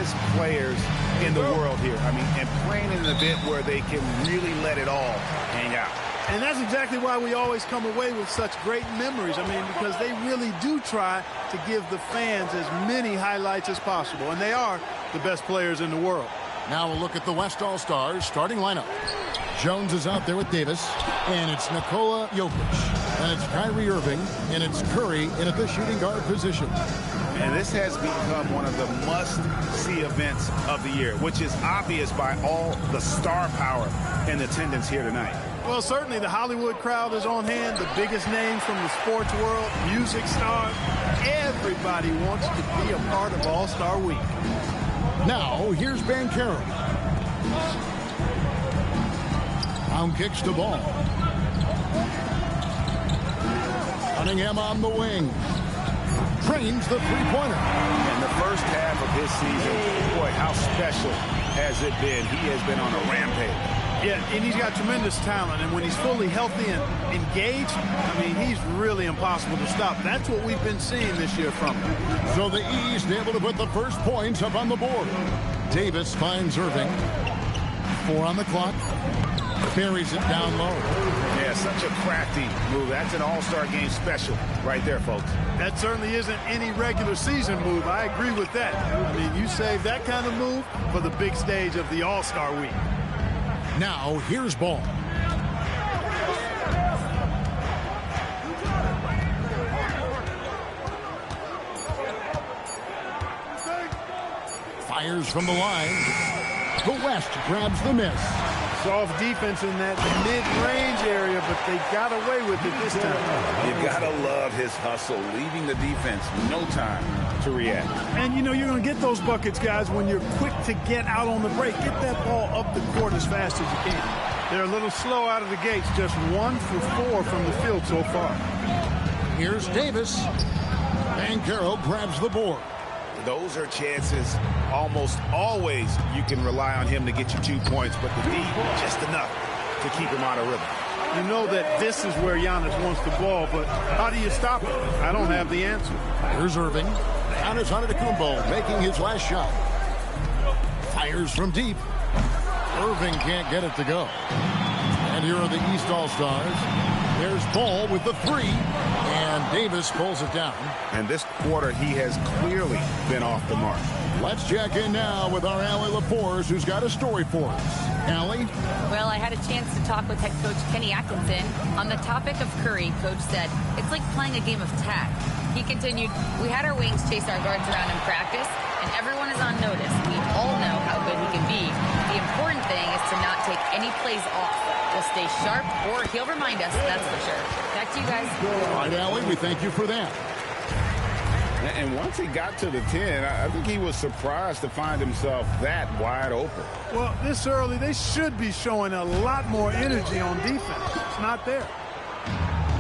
fastest players in the world here. I mean, and playing in an event where they can really let it all hang out. And that's exactly why we always come away with such great memories. I mean, because they really do try to give the fans as many highlights as possible. And they are the best players in the world. Now we'll look at the West All-Stars starting lineup. Jones is out there with Davis, and it's Nikola Jokic, and it's Kyrie Irving, and it's Curry in at the shooting guard position. And this has become one of the must-see events of the year, which is obvious by all the star power in attendance here tonight. Well, certainly the Hollywood crowd is on hand, the biggest names from the sports world, music stars. Everybody wants to be a part of All-Star Week. Now, here's Banchero. Brown kicks the ball. Cunningham on the wing. Trains the three-pointer. In the first half of his season, boy, how special has it been? He has been on a rampage. Yeah, and he's got tremendous talent, and when he's fully healthy and engaged, I mean, he's really impossible to stop. That's what we've been seeing this year from him. So the East able to put the first points up on the board. Davis finds Irving. 4 on the clock. Buries it down low. Yeah, such a crafty move. That's an all-star game special right there, folks. That certainly isn't any regular season move. I agree with that. I mean, you save that kind of move for the big stage of the All-Star Week. Now, here's Ball. Fires from the line. The West grabs the miss. Soft defense in that mid-range area, but they got away with it this time. You gotta love his hustle, leaving the defense no time to react. And you know you're going to get those buckets, guys, when you're quick to get out on the break. Get that ball up the court as fast as you can. They're a little slow out of the gates, just 1 for 4 from the field so far. Here's Davis. Banchero grabs the board. Those are chances almost always you can rely on him to get you 2 points, but the D, just enough to keep him out of rhythm. You know that this is where Giannis wants the ball, but how do you stop it? I don't have the answer. Here's Irving. Giannis Antetokounmpo making his last shot. Fires from deep. Irving can't get it to go. And here are the East All-Stars. There's Ball with the 3, and Davis pulls it down. And this quarter, he has clearly been off the mark. Let's check in now with our Allie LaForce, who's got a story for us. Allie? Well, I had a chance to talk with head coach Kenny Atkinson. On the topic of Curry, coach said, it's like playing a game of tag. He continued, we had our wings chase our guards around in practice, and everyone is on notice. We all know how good he can be. The important thing is to not take any plays off. We'll stay sharp, or he'll remind us, that's for sure. Back to you guys. All right, Allie, we thank you for that. And once he got to the 10, I think he was surprised to find himself that wide open. Well, this early, they should be showing a lot more energy on defense. It's not there.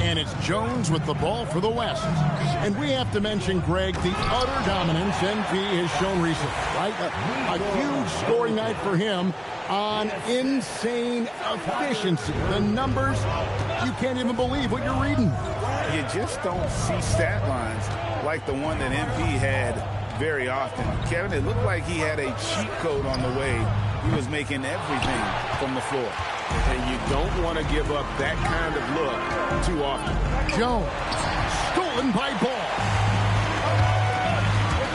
And it's Jones with the ball for the West. And we have to mention, Greg, the utter dominance NP has shown recently, right? A huge scoring night for him on insane efficiency. The numbers, you can't even believe what you're reading. You just don't see stat lines like the one that MP had very often. Kevin, it looked like he had a cheat code on the way he was making everything from the floor. And you don't want to give up that kind of look too often. Jones, stolen by Ball.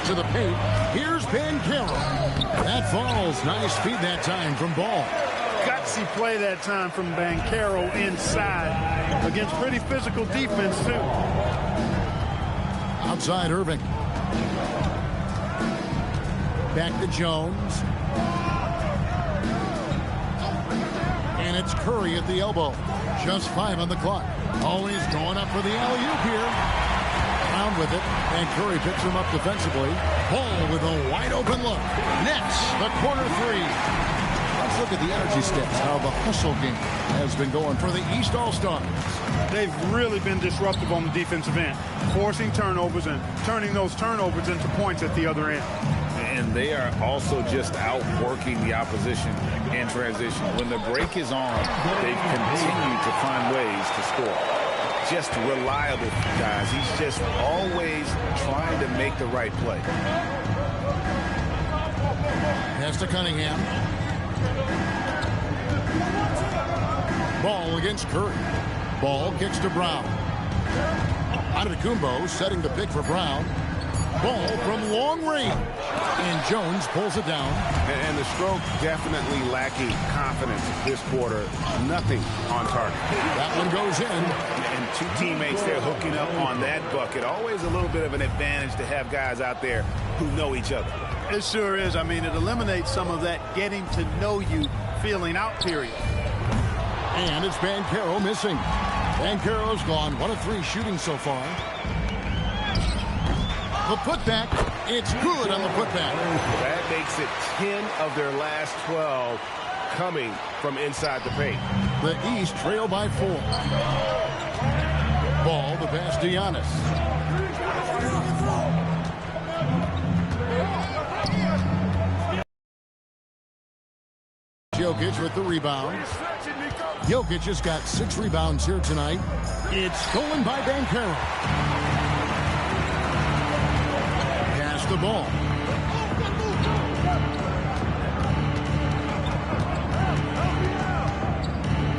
To the paint, here's Banchero. That falls. Nice feed that time from Ball. Gutsy play that time from Banchero inside against pretty physical defense, too. Outside Irving. Back to Jones. And it's Curry at the elbow. Just 5 on the clock. Always going up for the alley-oop here. Around with it. And Curry picks him up defensively. Ball with a wide-open look. Nets, the corner 3. Let's look at the energy stats, how the hustle game has been going for the East All-Stars. They've really been disruptive on the defensive end, forcing turnovers and turning those turnovers into points at the other end. And they are also just outworking the opposition in transition. When the break is on, they continue to find ways to score. Just reliable, guys. He's just always trying to make the right play. pass to Cunningham. Ball against Curry. Ball kicks to Brown. Antetokounmpo setting the pick for Brown. Ball from long range. And Jones pulls it down. And the stroke definitely lacking confidence this quarter. Nothing on target. That one goes in. And two teammates there hooking up on that bucket. Always a little bit of an advantage to have guys out there who know each other. It sure is. I mean, it eliminates some of that getting to know you feeling out period. And it's Banchero missing. Banchero's gone 1 of 3 shooting so far. The putback, it's good on the putback. That makes it 10 of their last 12 coming from inside the paint. The East trail by 4. Ball, the pass to Giannis. Jokic with the rebound. Jokic has got 6 rebounds here tonight. It's stolen by Banchero. Pass the ball.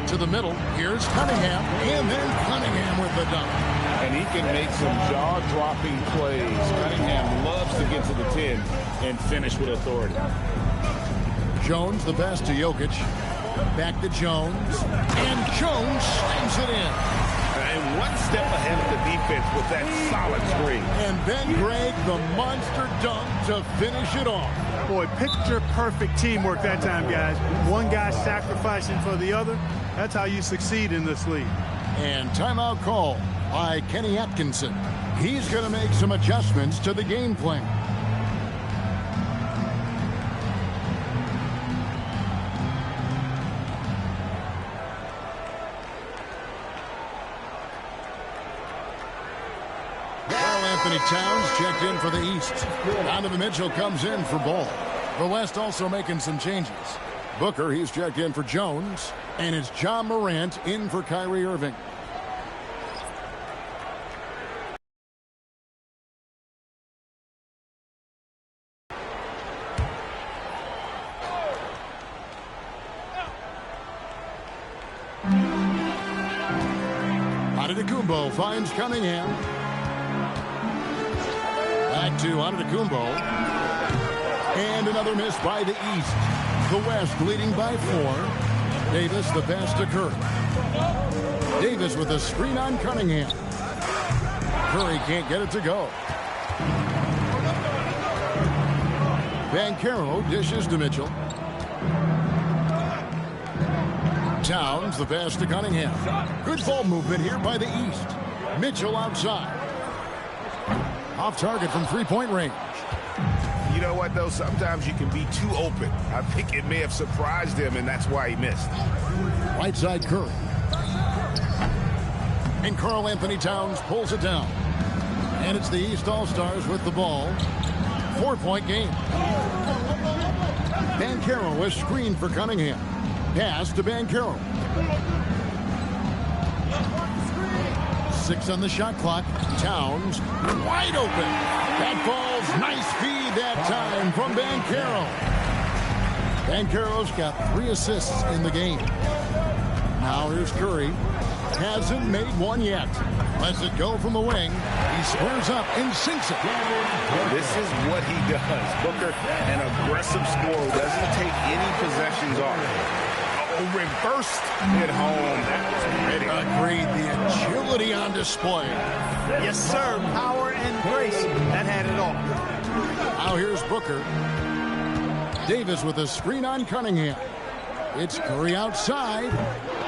To the middle. Here's Cunningham. And then Cunningham with the dunk. And he can make some jaw-dropping plays. Cunningham loves to get to the 10 and finish with authority. Jones, the pass to Jokic. Back to Jones. And Jones slams it in. And one step ahead of the defense with that solid screen. And then Greg, the monster dunk to finish it off. Boy, picture-perfect teamwork that time, guys. One guy sacrificing for the other. That's how you succeed in this league. And timeout call by Kenny Atkinson. He's going to make some adjustments to the game plan. Anthony Towns checked in for the East. Donovan Mitchell comes in for Ball. The West also making some changes. Booker, he's checked in for Jones. And it's John Morant in for Kyrie Irving. Antetokounmpo finds Cunningham. Back to Antetokounmpo. And another miss by the East. The West leading by 4. Davis, the pass to Curry. Davis with a screen on Cunningham. Curry can't get it to go. Banchero dishes to Mitchell. Towns, the pass to Cunningham. Good ball movement here by the East. Mitchell outside. Off target from three-point range. You know what, though? Sometimes you can be too open. I think it may have surprised him, and that's why he missed. Right side Curry. And Karl Anthony Towns pulls it down. And it's the East All-Stars with the ball. 4-point game. Banchero is screened for Cunningham. Pass to Banchero. 6 on the shot clock. Towns wide open. That ball's nice feed that time from Banchero. Banchero's got 3 assists in the game. Now here's Curry. Hasn't made one yet. Lets it go from the wing. He squares up and sinks it. This is what he does. Booker, an aggressive scorer, doesn't take any possessions off. Reversed it home. That was pretty. Agreed. The agility on display. Yes, sir. Power and grace. That had it all. Now here's Booker. Davis with a screen on Cunningham. It's Curry outside.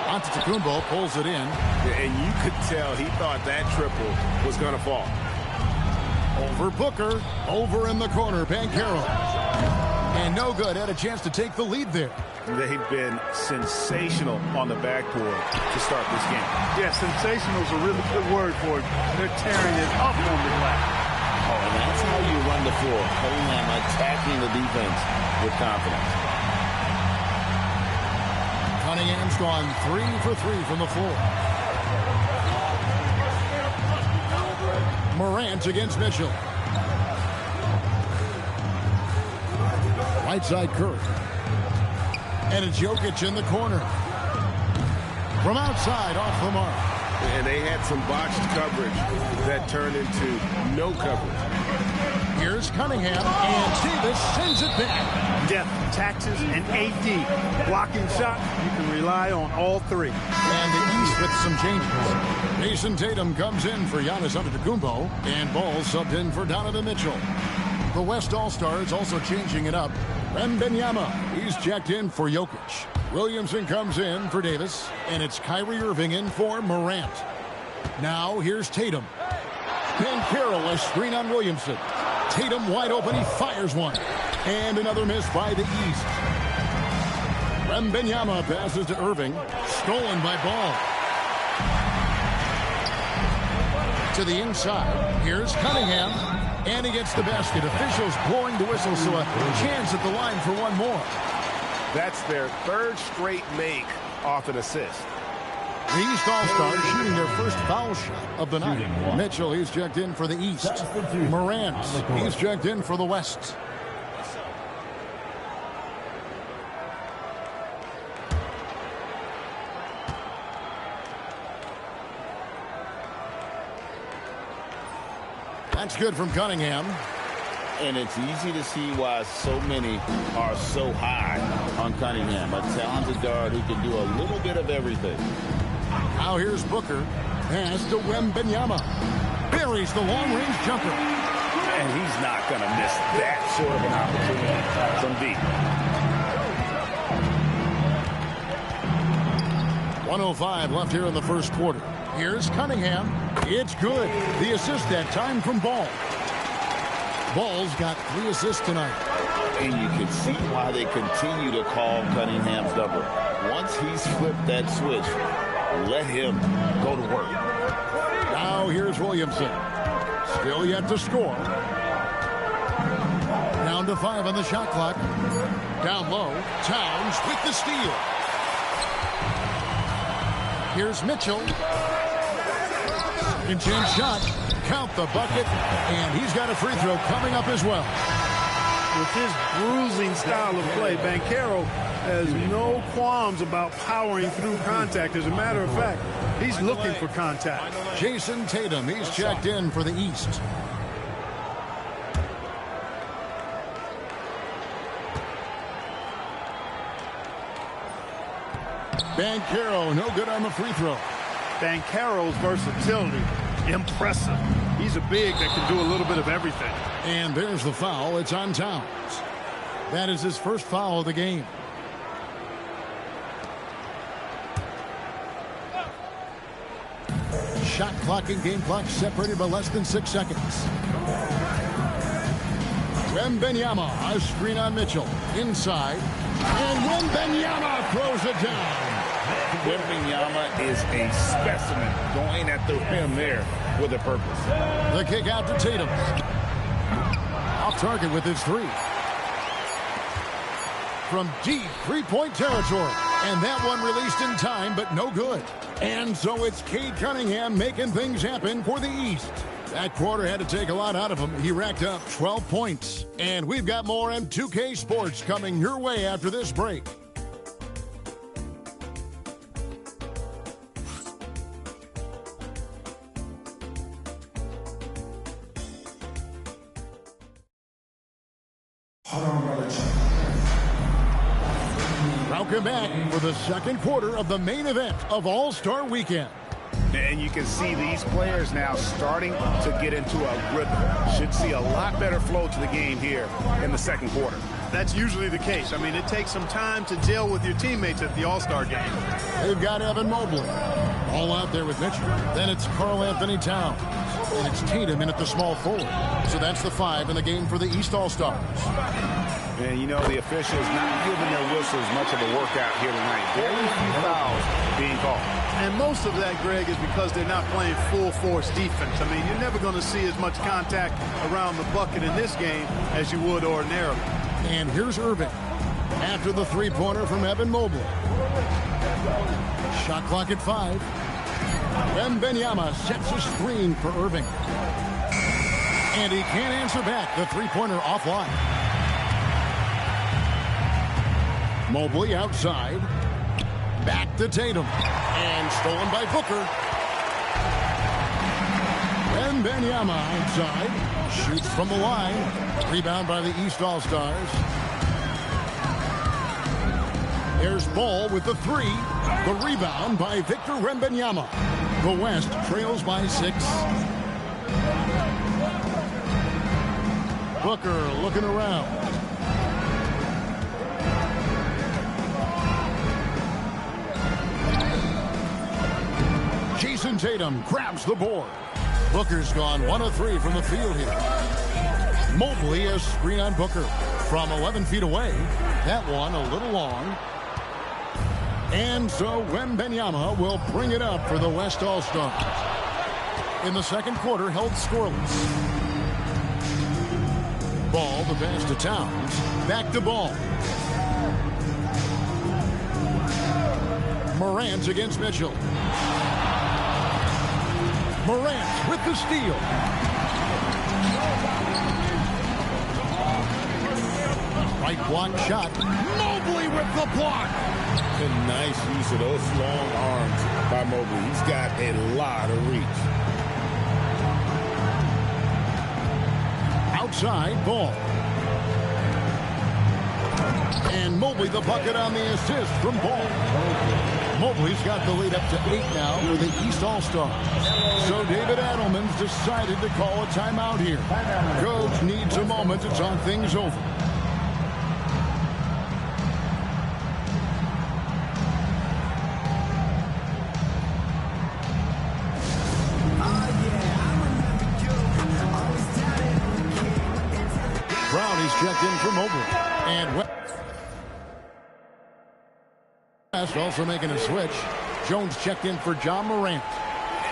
Antetokounmpo pulls it in. And you could tell he thought that triple was going to fall. Over Booker. Over in the corner. Banchero. And no good. Had a chance to take the lead there. They've been sensational on the backboard to start this game. Yeah, sensational is a really good word for it. They're tearing it up on the glass. Oh, and that's how you run the floor. Cunningham attacking the defense with confidence. Cunningham's gone 3 for 3 from the floor. Morant against Mitchell. Right side Curry. And it's Jokic in the corner. From outside, off the mark. And they had some botched coverage that turned into no coverage. Here's Cunningham, and Davis sends it back. Depth, taxes, and AD. Blocking shot, you can rely on all three. And the East with some changes. Jason Tatum comes in for Giannis Antetokounmpo, and Ball subbed in for Donovan Mitchell. The West All-Stars also changing it up. Wembanyama, he's checked in for Jokic. Williamson comes in for Davis, and it's Kyrie Irving in for Morant. Now here's Tatum. Banchero, a screen on Williamson. Tatum wide open, he fires one. And another miss by the East. Wembanyama passes to Irving. Stolen by Ball. To the inside. Here's Cunningham. And he gets the basket. Officials blowing the whistle, so a chance at the line for one more. That's their third straight make off an assist. The East All-Stars shooting their first foul shot of the night. Mitchell, he's checked in for the East. Morant, he's checked in for the West. That's good from Cunningham. And it's easy to see why so many are so high on Cunningham. A talented guard who can do a little bit of everything. Now here's Booker. Pass to Wembanyama. Buries the long-range jumper. And he's not going to miss that sort of an opportunity from deep. 1:05 left here in the first quarter. Here's Cunningham. It's good. The assist that time from Ball. Ball's got 3 assists tonight. And you can see why they continue to call Cunningham's number. Once he's flipped that switch, let him go to work. Now here's Williamson. Still yet to score. Down to 5 on the shot clock. Down low. Towns with the steal. Here's Mitchell. Second chance shot. Count the bucket. And he's got a free throw coming up as well. With his bruising style of play, Banchero has no qualms about powering through contact. As a matter of fact, he's looking for contact. Jason Tatum, he's checked in for the East. Banchero, no good on the free throw. Banchero's versatility, impressive. He's a big that can do a little bit of everything. And there's the foul. It's on Towns. That is his first foul of the game. Shot clock and game clock separated by less than 6 seconds. Wembanyama, a screen on Mitchell. Inside. And Wembanyama throws it down. Wembanyama is a specimen going at the rim there with a purpose. The kick out to Tatum. Off target with his 3. From deep three-point territory. And that one released in time, but no good. And so it's Cade Cunningham making things happen for the East. That quarter had to take a lot out of him. He racked up 12 points. And we've got more M2K Sports coming your way after this break. Welcome back for the second quarter of the main event of All-Star Weekend. And you can see these players now starting to get into a rhythm. Should see a lot better flow to the game here in the second quarter. That's usually the case. I mean, it takes some time to gel with your teammates at the All-Star game. They've got Evan Mobley. All out there with Mitchell. Then it's Karl Anthony Towns. And it's Tatum in at the small forward. So that's the 5 in the game for the East All-Stars. And, you know, the officials not giving their whistles much of a workout here tonight. Very few fouls being called. And most of that, Greg, is because they're not playing full-force defense. I mean, you're never going to see as much contact around the bucket in this game as you would ordinarily. And here's Irving after the three-pointer from Evan Mobley. Shot clock at 5. Wembanyama sets a screen for Irving. And he can't answer back. The three-pointer offline. Mobley outside. Back to Tatum. And stolen by Booker. And Wembanyama outside. Shoots from the line. Rebound by the East All-Stars. There's Ball with the three. The rebound by Victor Wembanyama. The West trails by 6. Booker looking around. Jason Tatum grabs the board. Booker's gone 1 of 3 from the field here. Mobley a screen on Booker from 11 feet away. That one a little long. And so Wembanyama will bring it up for the West All-Stars. In the second quarter, held scoreless. Ball, the pass to Towns. Back to Ball. Morant against Mitchell. Morant with the steal. Right block shot. Mobley with the block. A nice use of those long arms by Mobley. He's got a lot of reach. Outside Ball. And Mobley the bucket on the assist from Ball. Mobley's got the lead up to 8 now for the East All-Stars. So David Adelman's decided to call a timeout here. Coach needs a moment to talk things over. Brownie's checked in for Mobley. And West also making a switch. Jones checked in for John Morant.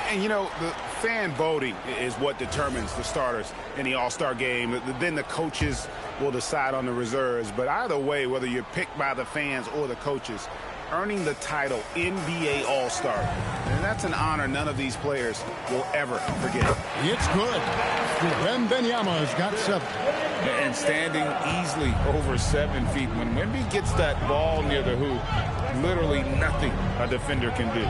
And, you know, the fan voting is what determines the starters in the All-Star game. Then the coaches will decide on the reserves. But either way, whether you're picked by the fans or the coaches, earning the title NBA All-Star, and that's an honor none of these players will ever forget. It's good. Wembanyama's got 7. And standing easily over 7 feet. When Wemby gets that ball near the hoop, literally nothing a defender can do.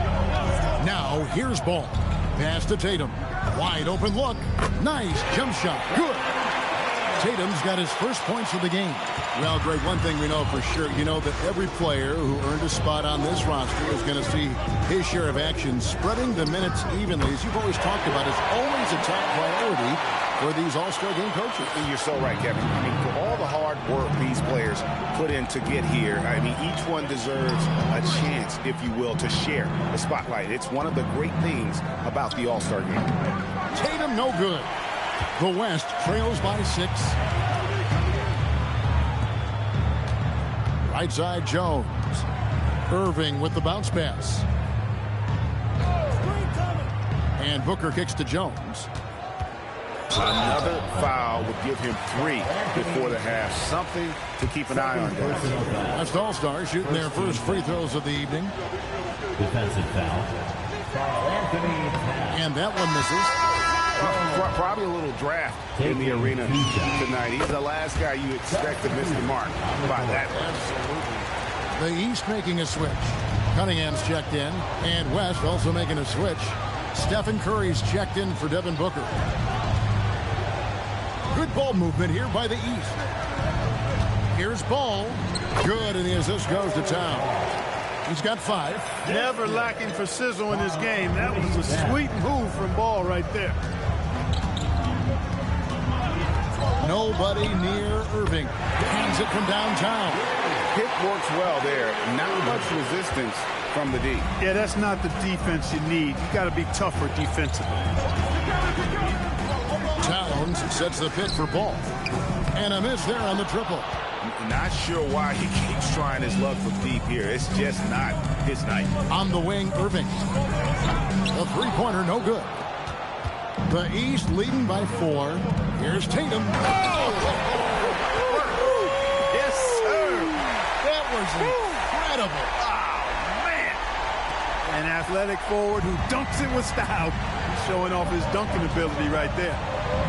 Now here's Ball. Pass to Tatum. Wide open look. Nice jump shot. Good. Tatum's got his first points of the game. Well, Greg, one thing we know for sure, you know that every player who earned a spot on this roster is going to see his share of action. Spreading the minutes evenly, as you've always talked about, is always a top priority for these All-Star game coaches. And you're so right, Kevin. I mean, for all the hard work these players put in to get here, I mean, each one deserves a chance, if you will, to share the spotlight. It's one of the great things about the All-Star game. Tatum no good. The West trails by 6. Right side Jones. Irving with the bounce pass. And Booker kicks to Jones. Another foul would give him 3 before the half. Something to keep an eye on, guys. West All-Stars shooting their first free throws of the evening. Defensive foul. And that one misses. Probably a little draft in the arena tonight. He's the last guy you expect to miss the mark by that much. The East making a switch. Cunningham's checked in. And West also making a switch. Stephen Curry's checked in for Devin Booker. Good ball movement here by the East. Here's Ball. Good, and the assist goes to Town. He's got 5. Never lacking for sizzle in his game. That was a sweet move from Ball right there. Nobody near Irving. Hands it from downtown. Hit works well there. Not much resistance from the D. Yeah, that's not the defense you need. You got to be tougher defensively. Towns sets the pick for Ball. And a miss there on the triple. Not sure why he keeps trying his luck from deep here. It's just not his night. On the wing, Irving. A three-pointer, no good. The East leading by 4. Here's Tatum. Oh! Yes, sir. That was incredible. Oh, man. An athletic forward who dunks it with style. Showing off his dunking ability right there.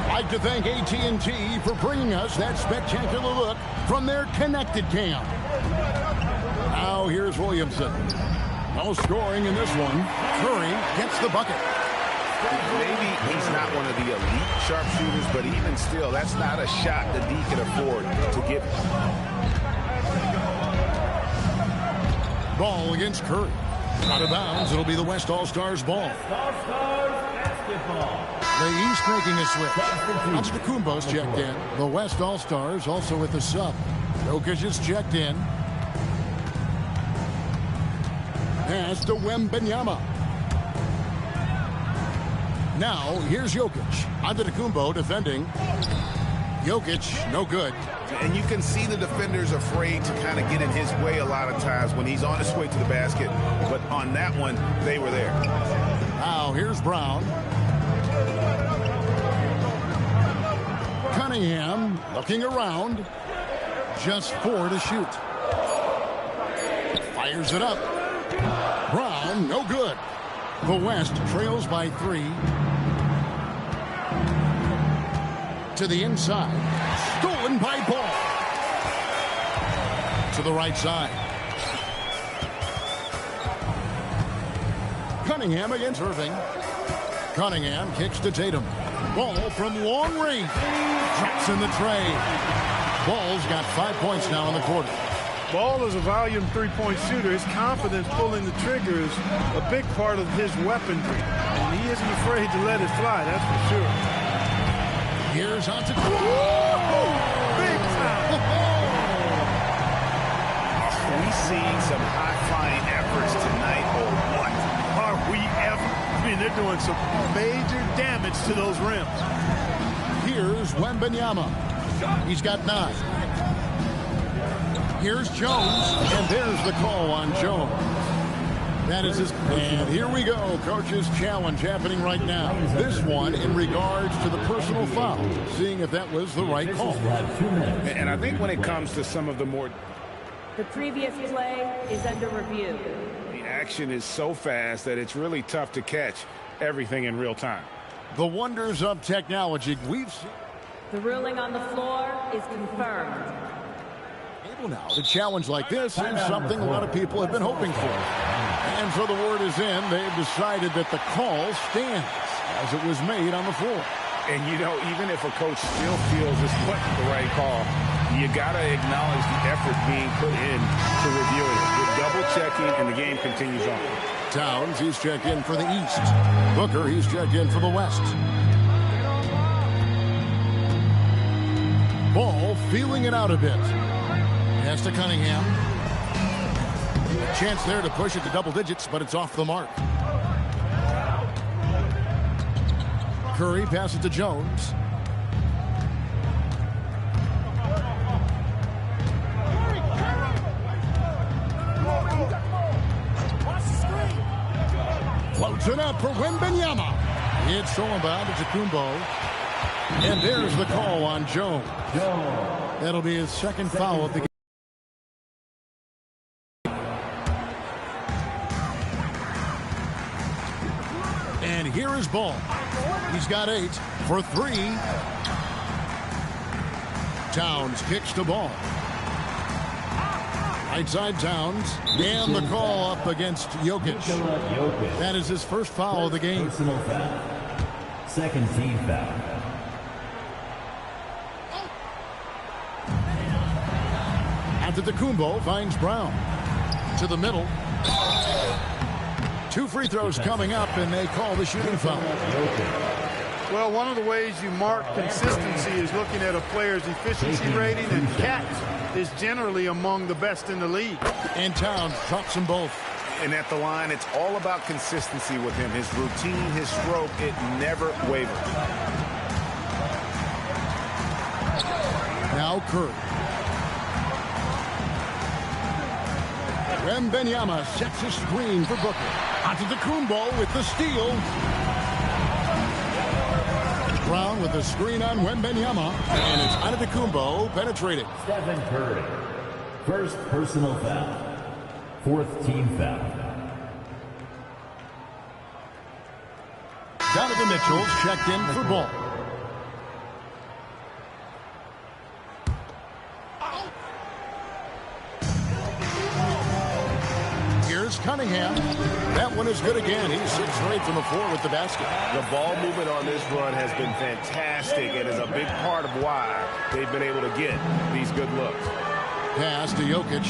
I'd like to thank AT&T for bringing us that spectacular look from their Connected Cam. Now here's Williamson. No scoring in this one. Curry gets the bucket. Maybe he's not one of the elite sharpshooters, but even still, that's not a shot that he can afford to get. Ball against Curry. Out of bounds. It'll be the West All-Stars ball. The East making a switch. Antetokounmpo's checked in. The West All-Stars also with the sub. Jokic is checked in. Pass to Wembanyama. Now, here's Jokic. Antetokounmpo defending. Jokic, no good. And you can see the defenders afraid to kind of get in his way a lot of times when he's on his way to the basket. But on that one, they were there. Now, here's Brown. Cunningham looking around. Just 4 to shoot. Fires it up. Brown, no good. The West trails by 3. To the inside. Stolen by Ball. To the right side. Cunningham against Irving. Cunningham kicks to Tatum. Ball from long range. Drops in the tray. Ball's got 5 points now in the quarter. Ball is a volume three-point shooter. His confidence pulling the trigger is a big part of his weaponry. And he isn't afraid to let it fly, that's for sure. Here's Antetokounmpo. Big time. Are we seeing some high-flying efforts tonight or what? Are we ever? I mean, they're doing some major damage to those rims. Here's Wembanyama. He's got 9. Here's Jones, and there's the call on Jones. That is his. And here we go. Coach's challenge happening right now. This one in regards to the personal foul. Seeing if that was the right call. And I think when it comes to some of the more... The previous play is under review. The action is so fast that it's really tough to catch everything in real time. The wonders of technology we've seen. The ruling on the floor is confirmed. Now, a challenge like this is something a lot of people have been hoping for. And so the word is in. They've decided that the call stands as it was made on the floor. And, you know, even if a coach still feels this wasn't the right call, you got to acknowledge the effort being put in to reviewing it. You're double-checking, and the game continues on. Towns, he's checked in for the East. Booker, he's checked in for the West. Ball feeling it out a bit. Pass to Cunningham. A chance there to push it to double digits, but it's off the mark. Curry passes to Jones. Floats it up for Wembanyama. It's all about Antetokounmpo. And there's the call on Jones. That'll be his second foul of the game. And here is Ball. He's got 8 for 3. Towns kicks to Ball. Right side Towns. And the call up against Jokic. That is his first foul of the game. Personal foul. Second team foul. Antetokounmpo finds Brown. To the middle. 2 free throws coming up, and they call the shooting foul. Well, one of the ways you mark consistency is looking at a player's efficiency rating, and Cat is generally among the best in the league. And Towns drops them both. And at the line, it's all about consistency with him. His routine, his stroke, it never wavers. Now Curry. Wembanyama sets a screen for Booker. Antetokounmpo with the steal. Brown with the screen on Wembanyama. And it's Antetokounmpo penetrating. Stephen Curry. First personal foul. 4th team foul. Donovan Mitchell checked in for Ball. Here's Cunningham. That one is good again. He's 6 straight from the floor with the basket. The ball movement on this run has been fantastic and is a big part of why they've been able to get these good looks. Pass to Jokic.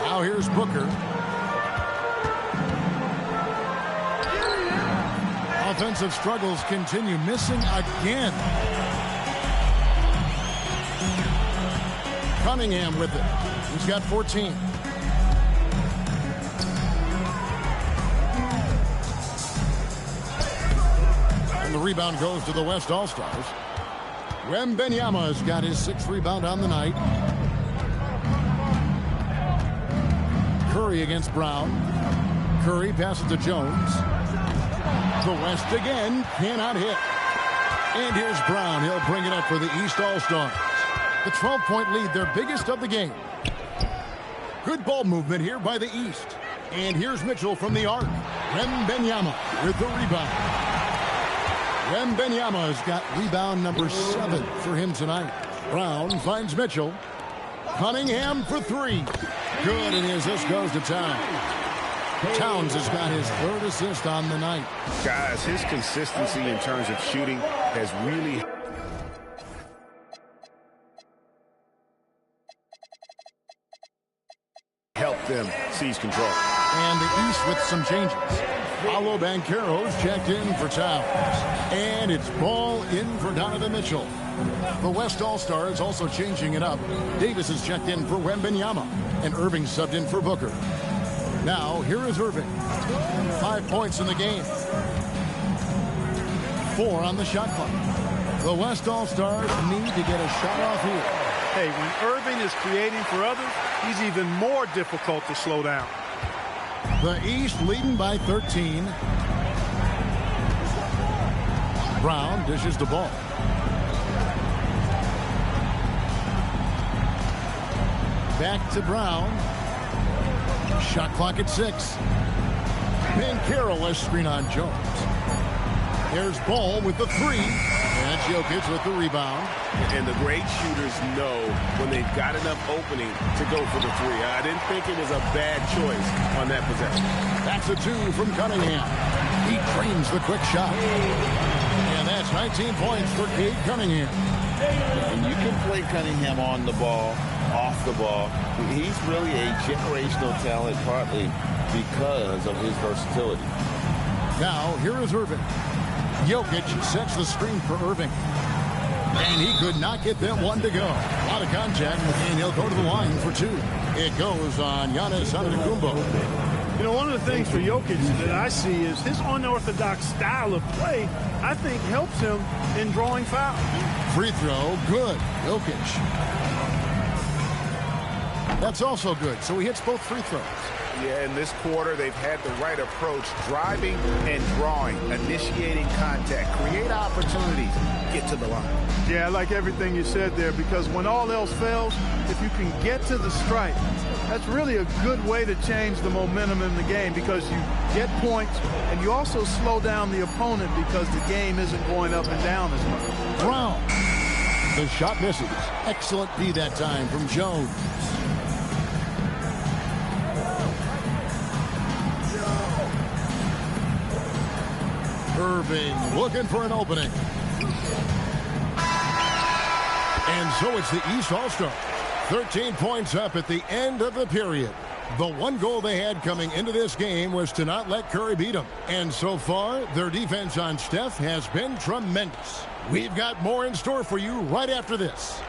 Now here's Booker. Offensive struggles continue. Missing again. Cunningham with it. He's got 14. And the rebound goes to the West All-Stars. Wembanyama's got his 6th rebound on the night. Curry against Brown. Curry passes to Jones. The West again cannot hit. And here's Brown. He'll bring it up for the East All-Stars. The 12-point lead, their biggest of the game. Good ball movement here by the East. And here's Mitchell from the arc. Wembanyama with the rebound. Wembanyama's got rebound number 7 for him tonight. Brown finds Mitchell. Cunningham for 3. Good, and his assist goes to Towns. Towns has got his 3rd assist on the night. Guys, his consistency in terms of shooting has really helped them seize control. And the East with some changes. Paolo Banchero's checked in for Towns. And it's ball in for Donovan Mitchell. The West All-Stars also changing it up. Davis is checked in for Wembanyama. And Irving subbed in for Booker. Now, here is Irving. 5 points in the game. 4 on the shot clock. The West All-Stars need to get a shot off here. Hey, when Irving is creating for others, he's even more difficult to slow down. The East leading by 13. Brown dishes the ball. Back to Brown. Shot clock at 6. Banchero, a screen on Jones. There's Ball with the 3. And Jokic with the rebound. And the great shooters know when they've got enough opening to go for the 3. I didn't think it was a bad choice on that possession. That's a 2 from Cunningham. He trains the quick shot. And that's 19 points for Cade Cunningham. And you can play Cunningham on the ball, off the ball. He's really a generational talent, partly because of his versatility. Now, here is Irving. Jokic sets the screen for Irving. And he could not get that one to go. A lot of contact, and he'll go to the line for 2. It goes on Giannis Antetokounmpo. You know, one of the things for Jokic that I see is his unorthodox style of play, I think, helps him in drawing fouls. Free throw, good. Jokic. That's also good, so he hits both free throws. Yeah, in this quarter, they've had the right approach, driving and drawing, initiating contact, create opportunities, get to the line. Yeah, I like everything you said there, because when all else fails, if you can get to the stripe, that's really a good way to change the momentum in the game, because you get points and you also slow down the opponent because the game isn't going up and down as much. Brown. The shot misses. Excellent D that time from Jones. Irving looking for an opening. And so it's the East All-Star. 13 points up at the end of the period. The one goal they had coming into this game was to not let Curry beat them. And so far, their defense on Steph has been tremendous. We've got more in store for you right after this.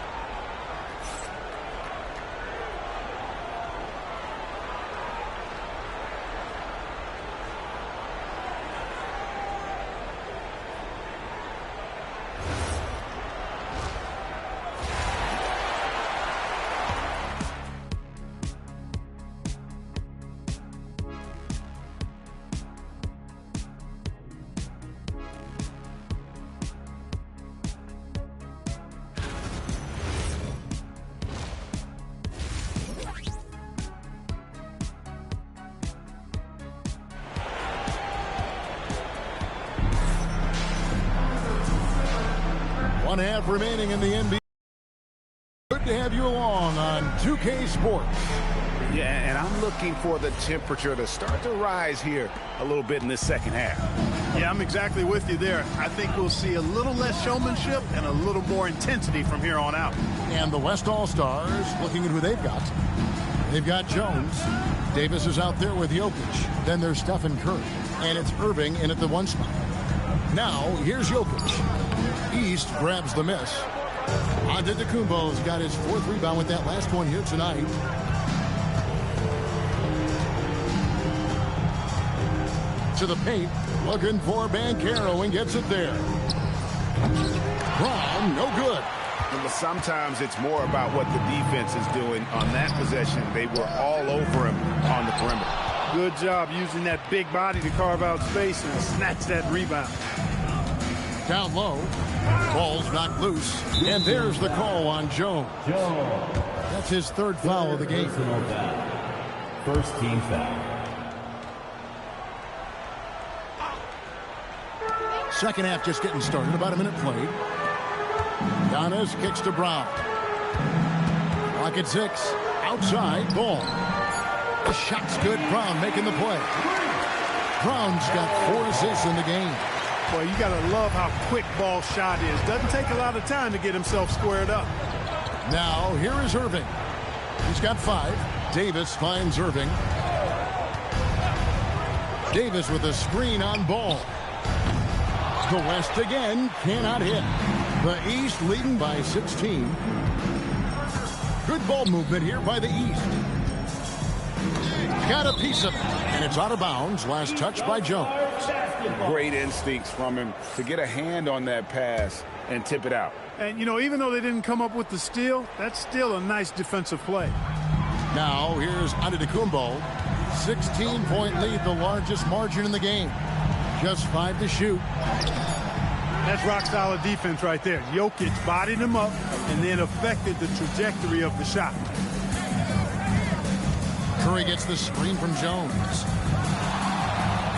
One half remaining in the NBA. Good to have you along on 2K Sports. Yeah, and I'm looking for the temperature to start to rise here a little bit in this second half. Yeah, I'm exactly with you there. I think we'll see a little less showmanship and a little more intensity from here on out. And the West All-Stars looking at who they've got. They've got Jones. Davis is out there with Jokic. Then there's Stephen Curry. And it's Irving in at the 1 spot. Now, here's Jokic. East grabs the miss. Antetokounmpo's got his 4th rebound with that last one here tonight. To the paint, looking for Banchero and gets it there. Brown, no good. Sometimes it's more about what the defense is doing on that possession. They were all over him on the perimeter. Good job using that big body to carve out space and snatch that rebound. Down low, ball's knocked loose, and there's the call on Jones. That's his 3rd foul of the game. First team foul. Second half just getting started, about a minute played. Giannis kicks to Brown. Clock at 6. Outside, ball. The shot's good. Brown making the play. Brown's got 4 assists in the game. Boy, you got to love how quick ball shot is. Doesn't take a lot of time to get himself squared up. Now, here is Irving. He's got 5. Davis finds Irving. Davis with a screen on ball. The West again cannot hit. The East leading by 16. Good ball movement here by the East. Got a piece of it, and it's out of bounds. Last touch by Jones. Great instincts from him to get a hand on that pass and tip it out. And, you know, even though they didn't come up with the steal, that's still a nice defensive play. Now, here's Antetokounmpo. 16-point lead, the largest margin in the game. Just 5 to shoot. That's rock-solid defense right there. Jokic bodied him up and then affected the trajectory of the shot. Curry gets the screen from Jones.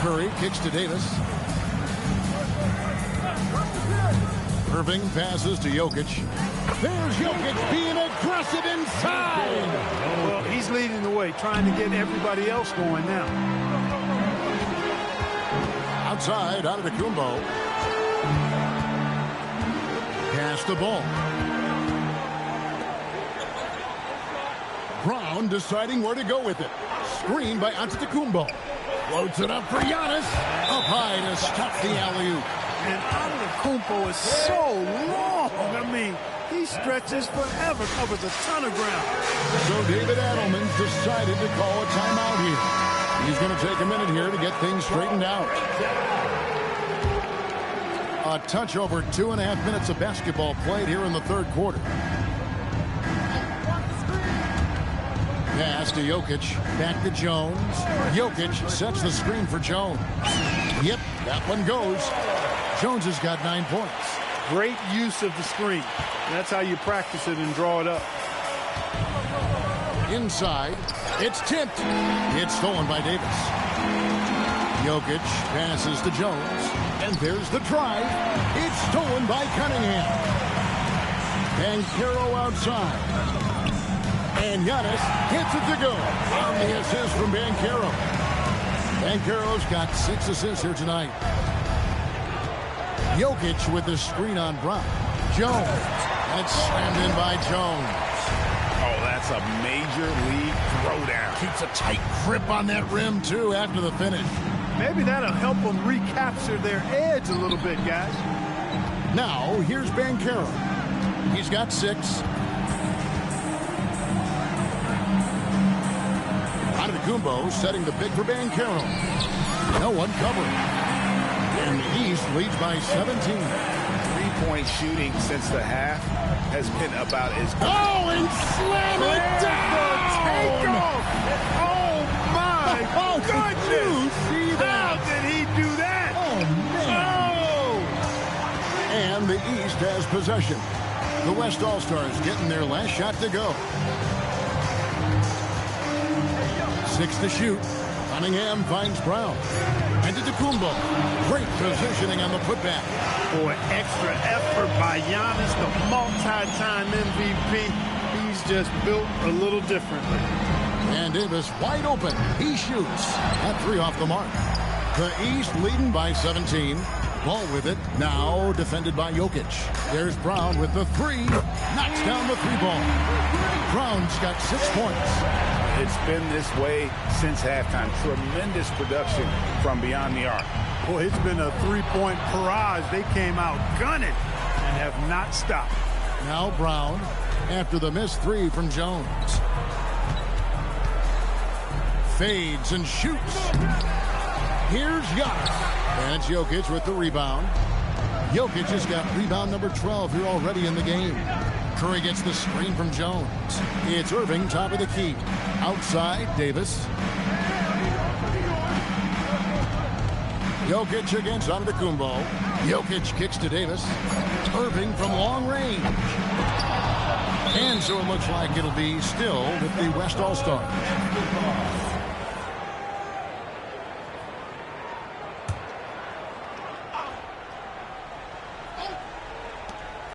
Curry kicks to Davis. Irving passes to Jokic. There's Jokic being aggressive inside. Well, he's leading the way, trying to get everybody else going now. Outside, Antetokounmpo. Pass the ball. Brown deciding where to go with it. Screen by Antetokounmpo. Floats it up for Giannis. Up high to stop the alley-oop. And Antetokounmpo is so long. I mean, he stretches forever, covers a ton of ground. So David Adelman's decided to call a timeout here. He's going to take a minute here to get things straightened out. A touch over 2.5 minutes of basketball played here in the 3rd quarter. Pass to Jokic. Back to Jones. Jokic sets the screen for Jones. Yep, that one goes. Jones has got 9 points. Great use of the screen. That's how you practice it and draw it up. Inside. It's tipped. It's stolen by Davis. Jokic passes to Jones. And there's the drive. It's stolen by Cunningham. Banchero outside. And Giannis gets it to go. On the assist from Banchero. Banchero's got 6 assists here tonight. Jokic with the screen on Brown. Jones. And it's slammed in by Jones. Oh, that's a major league throwdown. Keeps a tight grip on that rim, too, after the finish. Maybe that'll help them recapture their edge a little bit, guys. Now, here's Banchero. He's got 6. Antetokounmpo setting the pick for Banchero. No one covering. And the East leads by 17. 3-point shooting since the half has been about as good. Oh, and slam it down! Takeoff! Oh, my goodness! Did you see that? How did he do that? Oh, man. Oh! And the East has possession. The West All-Stars getting their last shot to go. 6 to shoot. Cunningham finds Brown. Antetokounmpo. Great positioning on the putback. Boy, extra effort by Giannis, the multi-time MVP. He's just built a little differently. And Davis wide open. He shoots. That three off the mark. The East leading by 17. Ball with it. Now defended by Jokic. There's Brown with the three. Knocks down the three ball. Brown's got 6 points. It's been this way since halftime. Tremendous production from beyond the arc. Boy, it's been a three-point barrage. They came out gunning and have not stopped. Now Brown after the missed three from Jones. Fades and shoots. Here's Giannis. And it's Jokic with the rebound. Jokic has got rebound number 12 here already in the game. Curry gets the screen from Jones. It's Irving, top of the key. Outside, Davis. Jokic against Antetokounmpo. Jokic kicks to Davis. Irving from long range. And so it looks like it'll be still with the West All-Stars.